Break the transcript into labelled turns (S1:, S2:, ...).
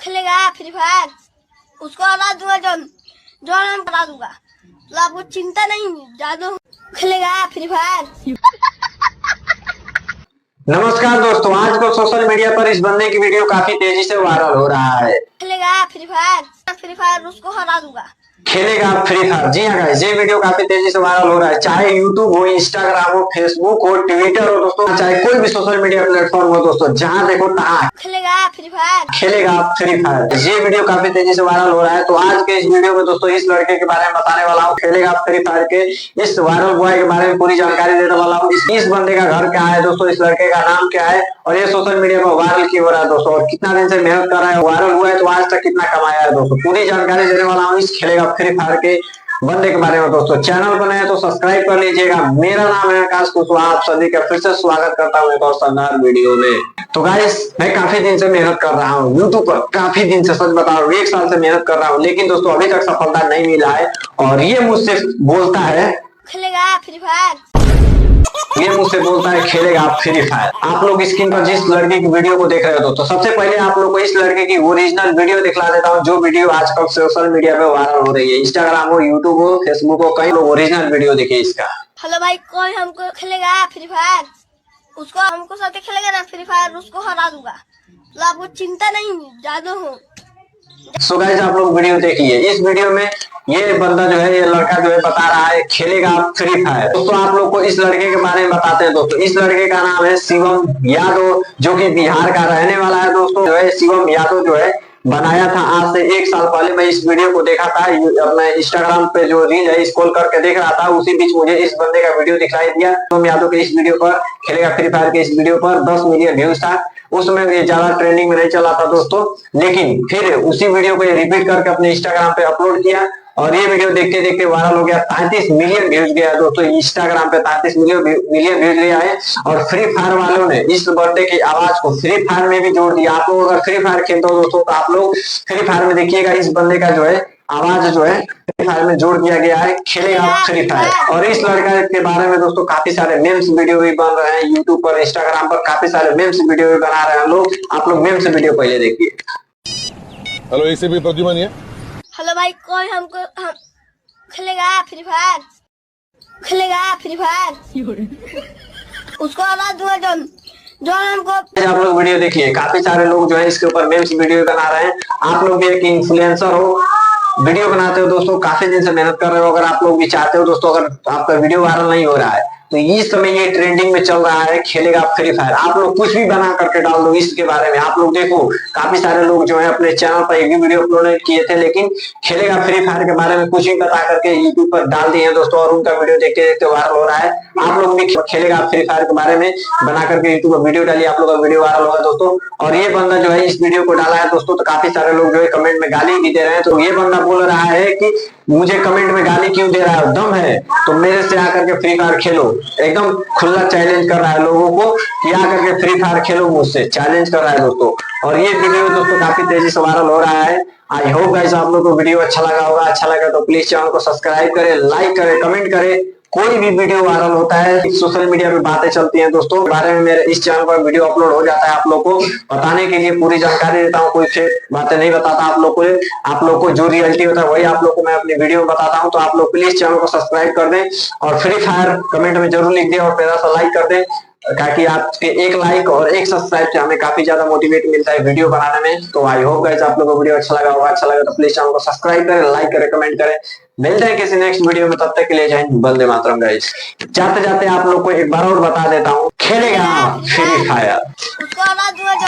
S1: खेलेगा free fire, उसको हरा दूंगा जो हम करा दूंगा। तो आपको चिंता नहीं, जादू खेलेगा फ्री फायर।
S2: नमस्कार दोस्तों, आजकल सोशल मीडिया पर इस बंदे की वीडियो काफी तेजी से वायरल हो रहा है।
S1: खेलेगा फ्री फायर उसको हरा दूंगा।
S2: खेलेगा फ्री फायर, जी हाँ गाइस, ये वीडियो काफी तेजी से वायरल हो रहा है। चाहे यूट्यूब हो, इंस्टाग्राम हो, फेसबुक हो, ट्विटर हो दोस्तों, चाहे कोई भी सोशल मीडिया प्लेटफॉर्म हो दोस्तों, जहाँ देखो तहाँ
S1: खेलेगा फ्री फायर।
S2: ये वीडियो काफी तेजी से वायरल हो रहा है। तो आज के इस वीडियो में दोस्तों इस लड़के के बारे में बताने वाला हूँ, खेलेगा फ्री फायर के इस वायरल बॉय के बारे में पूरी जानकारी देने वाला हूँ। इस बंदे का घर क्या है दोस्तों, इस लड़के का नाम क्या है और ये सोशल मीडिया पर वायरल क्यों हो रहा है दोस्तों, और कितना दिन से मेहनत कर रहा है, वायरल हुआ है तो आज तक कितना कमाया है दोस्तों, पूरी जानकारी देने वाला हूँ इस खेलेगा फ्री फायर के बंदे के बारे में दोस्तों। चैनल पर नए तो सब्सक्राइब कर लीजिएगा। मेरा नाम है आकाश कुशवाहा, आप सभी का फिर से स्वागत करता हूँ एक और शानदार वीडियो में। तो गाइस, मैं काफी दिन से मेहनत कर रहा हूँ यूट्यूब पर, काफी दिन से, सच बता रहा हूँ 1 साल से मेहनत कर रहा हूँ, लेकिन दोस्तों अभी तक सफलता नहीं मिला है। और ये मुझसे बोलता है
S1: खेलेगा फ्री फायर,
S2: खेलेगा फ्री फायर। आप लोग स्क्रीन पर जिस लड़के की वीडियो को देख रहे हो दोस्तों, सबसे पहले आप लोग को इस लड़के की ओरिजिनल वीडियो दिखला देता हूँ, जो वीडियो आजकल सोशल मीडिया पे वायरल हो रही है। इंस्टाग्राम हो, यूट्यूब हो, फेसबुक हो, कहीं लोग ओरिजिनल वीडियो देखिए इसका।
S1: हेलो भाई, कोई हमको खेलेगा फ्री फायर, उसको हमको साथ खेलेगा ना फ्री फायर, उसको हरा दूंगा। तो आपको चिंता नहीं, जादू हूँ।
S2: सो गाइस, आप लोग वीडियो देखिए। इस वीडियो में ये बंदा जो है, ये लड़का जो है बता रहा है खेलेगा फ्री फायर। दोस्तों आप लोग को इस लड़के के बारे में बताते हैं दोस्तों। इस लड़के का नाम है शिवम यादव, जो कि बिहार का रहने वाला है दोस्तों। जो है शिवम यादव जो है बनाया था आज से 1 साल पहले। मैं इस वीडियो को देखा था अपने इंस्टाग्राम पे, जो रील है स्क्रॉल करके देख रहा था, उसी बीच मुझे इस बंदे का वीडियो दिखाई दिया। शिवम यादव के इस वीडियो पर, खेलेगा फ्री फायर के इस वीडियो पर 10 मिलियन व्यूज था। उसमें ये ज्यादा ट्रेंडिंग में नहीं चला था दोस्तों, लेकिन फिर उसी वीडियो को ये रिपीट करके अपने इंस्टाग्राम पे अपलोड किया और ये वीडियो देखते देखते वायरल हो गया। 33 मिलियन व्यूज गया दोस्तों इंस्टाग्राम पे, 33 मिलियन व्यूज गया है। और फ्री फायर वालों ने इस बर्थडे की आवाज को फ्री फायर में भी जोड़ दिया। आप लोग अगर फ्री फायर खेलते हो दोस्तों, तो आप लोग फ्री फायर में देखिएगा, इस बंदे का जो है आवाज जो है फ्री फायर में जोड़ दिया गया है, खेलेगा फ्री फायर। और इस लड़का के बारे में दोस्तों काफी सारे मेम्स वीडियो भी बन रहे हैं यूट्यूब पर, इंस्टाग्राम पर काफी सारे मेम्स वीडियो भी बना रहे हैं लोग। आप लोग मेम्स वीडियो पहले देखिए।
S3: हेलो, इसे भी तर्जुमा है।
S1: हेलो भाई, कोई हमको खेलेगा फ्री फायर, उसको हरा दूंगा जो हमको।
S2: आप लोग वीडियो देखिए, काफी सारे लोग जो है इसके ऊपर मेम्स वीडियो बना रहे हैं। आप लोग भी एक इन्फ्लुएंसर हो, वीडियो बनाते हो दोस्तों, काफी दिन से मेहनत कर रहे हो। अगर आप लोग भी चाहते हो दोस्तों, अगर आपका वीडियो वायरल नहीं हो रहा है, तो इस समय ये ट्रेंडिंग में चल रहा है खेलेगा फ्री फायर। आप लोग कुछ भी बना करके डाल दो इसके बारे में। आप लोग देखो, काफी सारे लोग जो है अपने चैनल पर एक भी वीडियो अपलोड किए थे, लेकिन खेलेगा फ्री फायर के बारे में कुछ भी बता करके यूट्यूब पर डाल दिए हैं दोस्तों, और उनका वीडियो देखते देखते वायरल हो रहा है। आप लोग भी खेलेगा फ्री फायर के बारे में बना करके यूट्यूब पर वीडियो डालिए, आप लोग का वीडियो वायरल होगा दोस्तों। और ये बंदा जो है इस वीडियो को डाला है दोस्तों, तो काफी सारे लोग जो है कमेंट में गाली भी दे रहे हैं। तो ये बंदा बोल रहा है कि मुझे कमेंट में गाली क्यों दे रहा है, दम है तो मेरे से आकर के फ्री फायर खेलो। एकदम खुला चैलेंज कर रहा है लोगों को कि आकर के फ्री फायर खेलो, मुझसे चैलेंज कर रहा है दोस्तों। और ये वीडियो दोस्तों काफी तेजी से वायरल हो रहा है। आई होप गाइस आप लोगों को वीडियो अच्छा लगा होगा। अच्छा लगा तो प्लीज चैनल को सब्सक्राइब करें, लाइक करें, कमेंट करें। कोई भी वीडियो वायरल होता है, सोशल मीडिया पे बातें चलती हैं दोस्तों, बारे में मेरे इस चैनल पर वीडियो अपलोड हो जाता है। आप लोग को बताने के लिए पूरी जानकारी देता हूँ, कोई फेक बातें नहीं बताता आप लोग को। आप लोग को जो रियलिटी होता है वही आप लोग को मैं अपनी वीडियो में बताता हूँ। तो आप लोग प्लीज चैनल को सब्सक्राइब कर दें और फ्री फायर कमेंट में जरूर लिख दें और प्यारा सा लाइक कर दें, ताकि आपके एक लाइक और एक सब्सक्राइब से हमें काफी ज्यादा मोटिवेट मिलता है वीडियो बनाने में। तो आई होप गाइस आप लोगों को वीडियो अच्छा लगा होगा। अच्छा लगा तो प्लीज चैनल को सब्सक्राइब करें, लाइक करें, कमेंट करें। मिलते हैं किसी नेक्स्ट वीडियो में, तब तक के लिए जय हिंद, वंदे मातरम गाइस। जाते जाते आप लोग को एक बार और बता देता हूँ, खेलेगा फ्री फायर,
S1: उसको हरा दूंगा जो